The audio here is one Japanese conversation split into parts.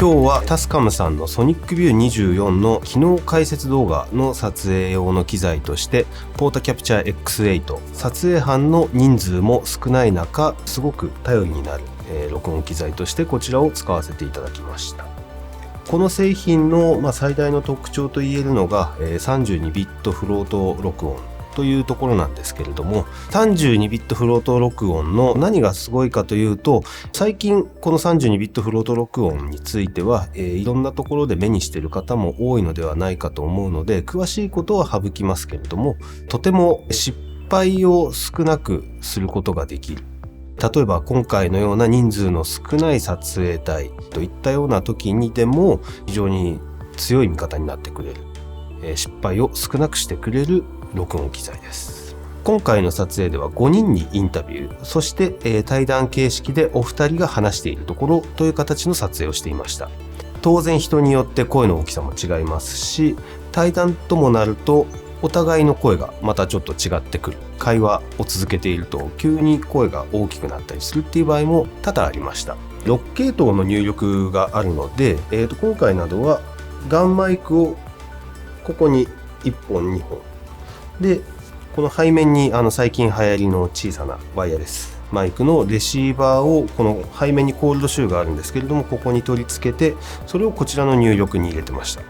今日はタスカムさんのソニックビュー24の機能解説動画の撮影用の機材としてポータキャプチャー X8、 撮影班の人数も少ない中すごく頼りになる、録音機材としてこちらを使わせていただきました。この製品の、最大の特徴といえるのが、32ビットフロート録音というところなんですけれども、32ビットフロート録音の何がすごいかというと、最近この32ビットフロート録音については、いろんなところで目にしている方も多いのではないかと思うので、詳しいことは省きますけれども、とても失敗を少なくすることができる。例えば今回のような人数の少ない撮影隊といったような時にでも非常に強い味方になってくれる、失敗を少なくしてくれる録音機材です。今回の撮影では5人にインタビュー、そして、対談形式でお二人が話しているところという形の撮影をしていました。当然人によって声の大きさも違いますし、対談ともなるとお互いの声がまたちょっと違ってくる。会話を続けていると急に声が大きくなったりするっていう場合も多々ありました。6系統の入力があるので、今回などはガンマイクをここに1本2本で、この背面に最近流行りの小さなワイヤレスマイクのレシーバーをこの背面にコールドシューがあるんですけれども、ここに取り付けてそれをこちらの入力に入れてました。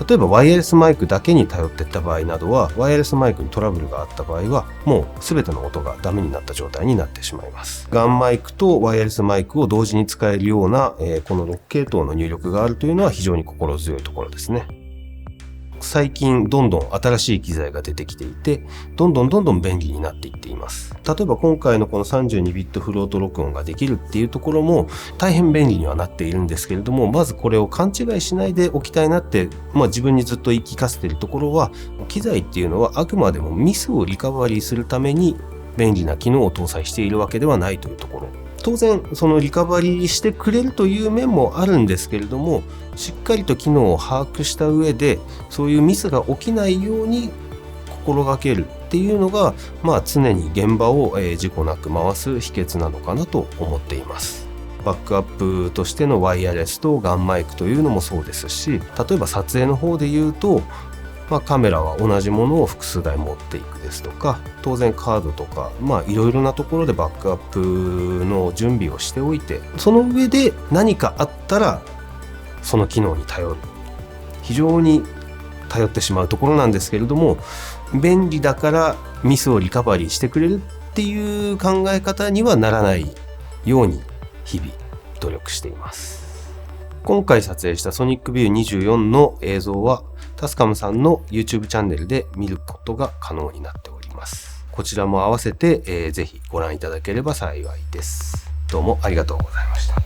例えばワイヤレスマイクだけに頼っていった場合などは、ワイヤレスマイクにトラブルがあった場合はもう全ての音がダメになった状態になってしまいます。ガンマイクとワイヤレスマイクを同時に使えるような、この6系統の入力があるというのは非常に心強いところですね。最近どんどん新しい機材が出てきていて、どんどん便利になっていっています。例えば今回のこの32ビットフロート録音ができるっていうところも大変便利にはなっているんですけれども、まずこれを勘違いしないでおきたいなって、自分にずっと言い聞かせているところは、機材っていうのはあくまでもミスをリカバリーするために便利な機能を搭載しているわけではないというところ。当然そのリカバリーしてくれるという面もあるんですけれども、しっかりと機能を把握した上でそういうミスが起きないように心がけるっていうのが、常に現場を事故なく回す秘訣なのかなと思っています。バックアップとしてのワイヤレスとガンマイクというのもそうですし、例えば撮影の方で言うと、カメラは同じものを複数台持っていくですとか、当然カードとかいろいろなところでバックアップの準備をしておいて、その上で何かあったらその機能に頼る。非常に頼ってしまうところなんですけれども、便利だからミスをリカバリーしてくれるっていう考え方にはならないように日々努力しています。今回撮影したソニックビュー24の映像はタスカムさんの YouTube チャンネルで見ることが可能になっております。こちらも合わせて、ぜひご覧いただければ幸いです。どうもありがとうございました。